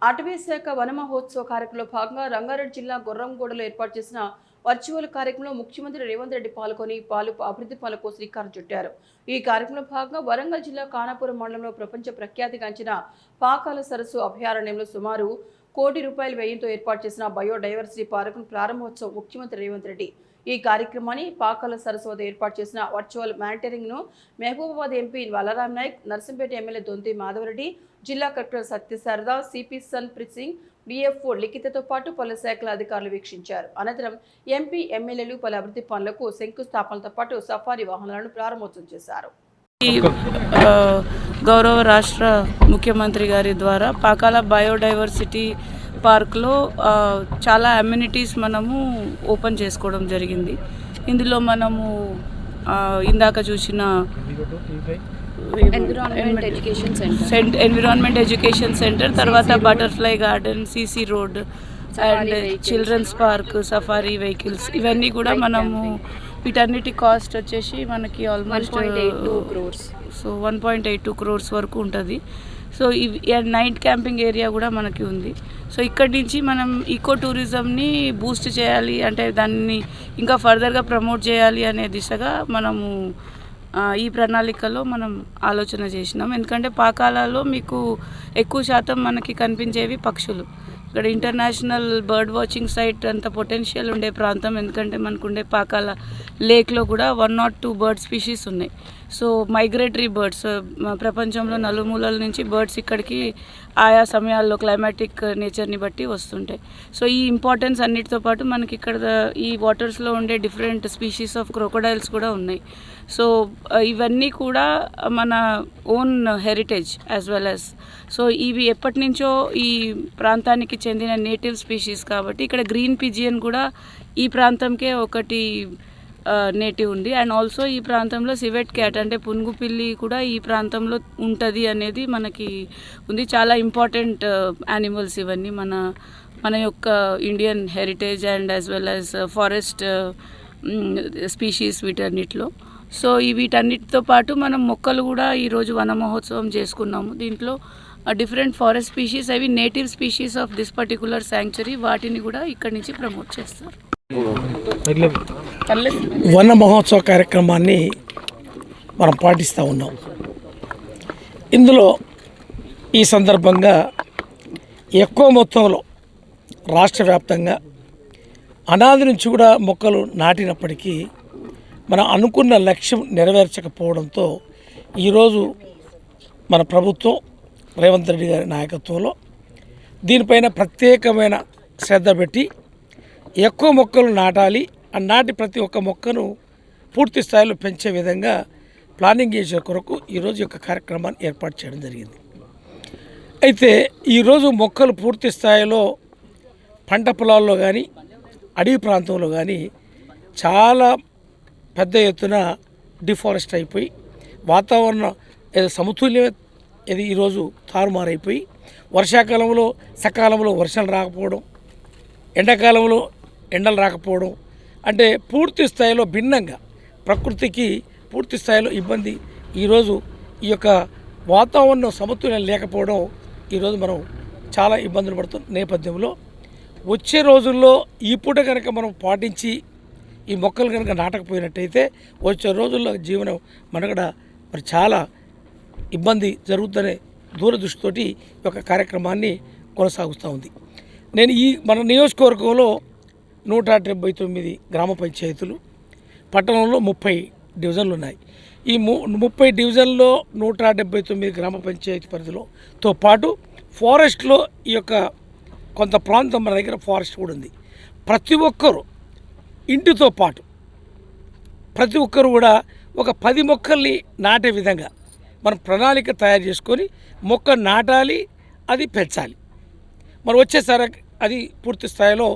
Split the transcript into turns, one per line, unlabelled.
అటవీ శాఖ వన మహోత్సవ కార్యక్రమంలో భాగంగా రంగారెడ్డి జిల్లా గొర్రంగూడలో ఏర్పాటు చేసిన వర్చువల్ కార్యక్రమంలో ముఖ్యమంత్రి రేవంత్ రెడ్డి పాల్గొని అభివృద్ధి పనులకు శ్రీకారం చుట్టారు. ఈ కార్యక్రమంలో భాగంగా వరంగల్ జిల్లా ఖానాపురం మండలంలో ప్రపంచ ప్రఖ్యాతిగాంచిన పాకాల సరస్సు అభయారణ్యంలో సుమారు ₹1 కోటి వ్యయంతో ఏర్పాటు చేసిన బయోడైవర్సిటీ పార్కును ప్రారంభోత్సవం ముఖ్యమంత్రి రేవంత్ రెడ్డి. ఈ కార్యక్రమాన్ని పాకాల సరస్సు వద్ద ఏర్పాటు చేసిన వర్చువల్ మానిటరింగ్ ను మహబూబాబాద్ ఎంపీ బలరాం నాయక్, నర్సింపేట ఎమ్మెల్యే దొంతి మాధవరెడ్డి, జిల్లా collector Satyasharada, CP Sunpreet Singh, DFO లిఖితతో పాటు పలు శాఖల అధికారులు వీక్షించారు. అనంతరం ఎంపీ ఎమ్మెల్యేలు పలు అభివృద్ధి పనులకు శంకుస్థాపనలతో పాటు సఫారీ వాహనాలను ప్రారంభోత్సవం చేశారు.
గౌరవ రాష్ట్ర ముఖ్యమంత్రి గారి ద్వారా పాకాల బయోడైవర్సిటీ పార్క్లో చాలా అమ్యూనిటీస్ మనము ఓపెన్ చేసుకోవడం జరిగింది. ఇందులో మనము ఇందాక చూసిన ఎన్విరాన్మెంట్ ఎడ్యుకేషన్ సెంటర్, తర్వాత butterfly garden, CC road and children's park, safari vehicles, ఇవన్నీ కూడా మనము వీటన్నిటి కాస్ట్ వచ్చేసి మనకి ఆల్మోస్ట్ 1.82 crores వరకు ఉంటుంది. సో ఇవి నైట్ క్యాంపింగ్ ఏరియా కూడా మనకి ఉంది. సో ఇక్కడి నుంచి మనం ఈకో టూరిజంని బూస్ట్ చేయాలి అంటే దాన్ని ఇంకా ఫర్దర్గా ప్రమోట్ చేయాలి అనే దిశగా మనము ఈ ప్రణాళికలో మనం ఆలోచన చేసినాం. ఎందుకంటే పాకాలలో మీకు ఎక్కువ శాతం మనకి కనిపించేవి పక్షులు. ఇక్కడ ఇంటర్నేషనల్ బర్డ్ వాచింగ్ సైట్ అంత పొటెన్షియల్ ఉండే ప్రాంతం. ఎందుకంటే మనకుండే పాకాల లేక్లో కూడా 102 బర్డ్ స్పీషీస్ ఉన్నాయి. సో మైగ్రేటరీ బర్డ్స్, ప్రపంచంలో నలుమూలల నుంచి బర్డ్స్ ఇక్కడికి ఆయా సమయాల్లో క్లైమాటిక్ నేచర్ని బట్టి వస్తుంటాయి. సో ఈ ఇంపార్టెన్స్ అన్నిటితో పాటు మనకి ఇక్కడ ఈ వాటర్స్లో ఉండే డిఫరెంట్ స్పీషీస్ ఆఫ్ క్రొకోడైల్స్ కూడా ఉన్నాయి. సో ఇవన్నీ కూడా మన own heritage as well as. So ఇవి ఎప్పటి నుంచో ఈ ప్రాంతానికి చెందిన నేటివ్ స్పీషీస్ కాబట్టి ఇక్కడ గ్రీన్ పిజియన్ కూడా ఈ ప్రాంతంకే ఒకటి నేటివ్ ఉంది. అండ్ ఆల్సో ఈ ప్రాంతంలో సివెట్ క్యాట్ అంటే పునుగు పిల్లి కూడా ఈ ప్రాంతంలో ఉంటుంది అనేది మనకి ఉంది. చాలా ఇంపార్టెంట్ యానిమల్స్ ఇవన్నీ మన యొక్క Indian heritage and as well as forest species వీటన్నిటిలో. సో వీటన్నిటితో పాటు మనం మొక్కలు కూడా ఈరోజు వన మహోత్సవం చేసుకున్నాము. దీంట్లో డిఫరెంట్ ఫారెస్ట్ స్పీషీస్, అవి native species of this particular sanctuary, వాటిని కూడా ఇక్కడి నుంచి ప్రమోట్ చేస్తారు.
వన మహోత్సవ కార్యక్రమాన్ని మనం పాటిస్తూ ఉన్నాం. ఇందులో ఈ సందర్భంగా ఎక్కువ మొత్తంలో రాష్ట్ర వ్యాప్తంగా అనాది నుంచి కూడా మొక్కలు నాటినప్పటికీ మనం అనుకున్న లక్ష్యం నెరవేర్చకపోవడంతో ఈరోజు మన ప్రభుత్వం రేవంత్ రెడ్డి గారి నాయకత్వంలో దీనిపైన ప్రత్యేకమైన శ్రద్ధ పెట్టి ఎక్కువ మొక్కలు నాటాలి, నాటి ప్రతి ఒక్క మొక్కను పూర్తి స్థాయిలో పెంచే విధంగా ప్లానింగ్ చేసే కొరకు ఈరోజు యొక్క కార్యక్రమాన్ని ఏర్పాటు చేయడం జరిగింది. అయితే ఈరోజు మొక్కలు పూర్తి స్థాయిలో పంట పొలాల్లో కానీ అడవి ప్రాంతంలో కానీ చాలా పెద్ద ఎత్తున డిఫారెస్ట్ అయిపోయి వాతావరణం సమతుల్యం ఇది ఈరోజు తారుమారైపోయి వర్షాకాలంలో సకాలంలో వర్షాలు రాకపోవడం, ఎండాకాలంలో ఎండలు రాకపోవడం, అంటే పూర్తి స్థాయిలో భిన్నంగా ప్రకృతికి పూర్తి స్థాయిలో ఇబ్బంది. ఈరోజు ఈ యొక్క వాతావరణం సమతుల్యం లేకపోవడం ఈరోజు మనం చాలా ఇబ్బందులు పడుతున్న నేపథ్యంలో వచ్చే రోజుల్లో ఈ పూట కనుక మనం పాటించి ఈ మొక్కలు కనుక నాటకపోయినట్టయితే వచ్చే రోజుల్లో జీవనం మనుగడ మరి చాలా ఇబ్బంది జరుగుతుందనే దూరదృష్టితోటి ఈ యొక్క కార్యక్రమాన్ని కొనసాగుతూ ఉంది. నేను మన నియోజకవర్గంలో 179 గ్రామ పంచాయతీలు, పట్టణంలో 30 డివిజన్లు ఉన్నాయి. ఈ 30 డివిజన్లో 179 గ్రామ పంచాయతీ పరిధిలోతో పాటు ఫారెస్ట్లో ఈ యొక్క కొంత ప్రాంతం మన దగ్గర ఫారెస్ట్ కూడా ఉంది. ప్రతి ఒక్కరూ ఇంటితో పాటు ప్రతి ఒక్కరు కూడా ఒక 10 మొక్కల్ని నాటే విధంగా మనం ప్రణాళిక తయారు చేసుకొని మొక్క నాటాలి, అది పెంచాలి. మరి వచ్చేసరికి అది పూర్తి స్థాయిలో